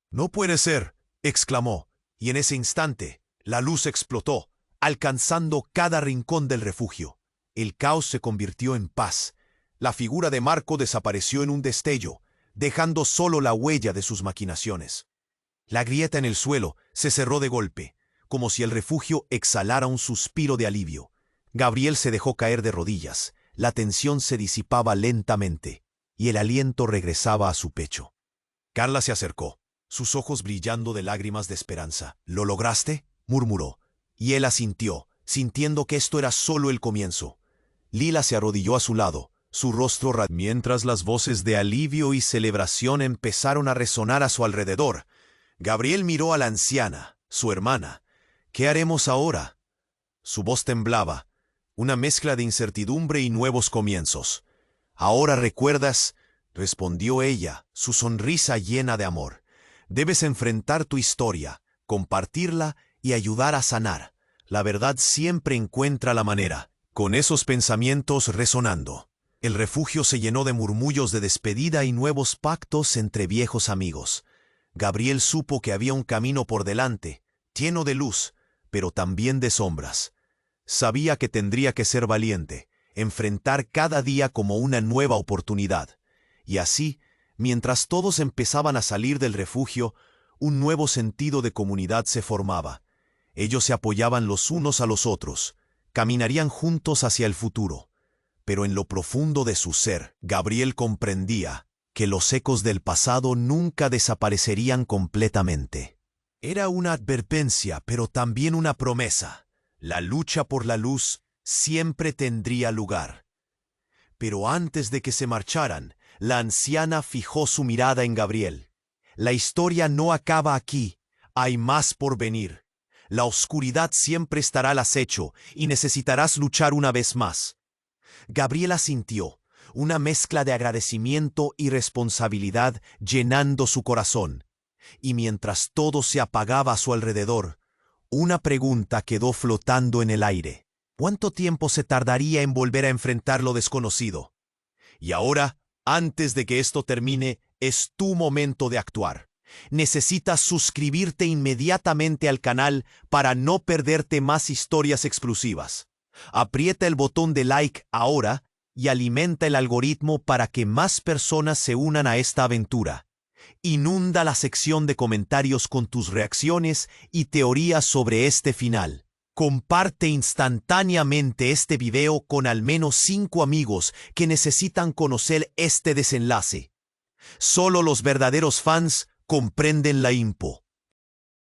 «No puede ser», exclamó, y en ese instante la luz explotó, alcanzando cada rincón del refugio. El caos se convirtió en paz. La figura de Marco desapareció en un destello, dejando solo la huella de sus maquinaciones. La grieta en el suelo se cerró de golpe, como si el refugio exhalara un suspiro de alivio. Gabriel se dejó caer de rodillas, la tensión se disipaba lentamente, y el aliento regresaba a su pecho. Carla se acercó, sus ojos brillando de lágrimas de esperanza. «¿Lo lograste?», murmuró, y él asintió, sintiendo que esto era solo el comienzo. Lila se arrodilló a su lado, su rostro mientras las voces de alivio y celebración empezaron a resonar a su alrededor. Gabriel miró a la anciana, su hermana. «¿Qué haremos ahora?». Su voz temblaba, una mezcla de incertidumbre y nuevos comienzos. «Ahora recuerdas», respondió ella, su sonrisa llena de amor. «Debes enfrentar tu historia, compartirla y ayudar a sanar. La verdad siempre encuentra la manera. Con esos pensamientos resonando, el refugio se llenó de murmullos de despedida y nuevos pactos entre viejos amigos. Gabriel supo que había un camino por delante, lleno de luz, pero también de sombras. Sabía que tendría que ser valiente, enfrentar cada día como una nueva oportunidad. Y así, mientras todos empezaban a salir del refugio, un nuevo sentido de comunidad se formaba. Ellos se apoyaban los unos a los otros, caminarían juntos hacia el futuro. Pero en lo profundo de su ser, Gabriel comprendía que los ecos del pasado nunca desaparecerían completamente. Era una advertencia, pero también una promesa. La lucha por la luz siempre tendría lugar. Pero antes de que se marcharan, la anciana fijó su mirada en Gabriel. La historia no acaba aquí, hay más por venir. La oscuridad siempre estará al acecho y necesitarás luchar una vez más. Gabriel asintió, una mezcla de agradecimiento y responsabilidad llenando su corazón. Y mientras todo se apagaba a su alrededor, una pregunta quedó flotando en el aire. ¿Cuánto tiempo se tardaría en volver a enfrentar lo desconocido? Y ahora, antes de que esto termine, es tu momento de actuar. Necesitas suscribirte inmediatamente al canal para no perderte más historias exclusivas. Aprieta el botón de like ahora y alimenta el algoritmo para que más personas se unan a esta aventura. Inunda la sección de comentarios con tus reacciones y teorías sobre este final. Comparte instantáneamente este video con al menos 5 amigos que necesitan conocer este desenlace. Solo los verdaderos fans comprenden la info.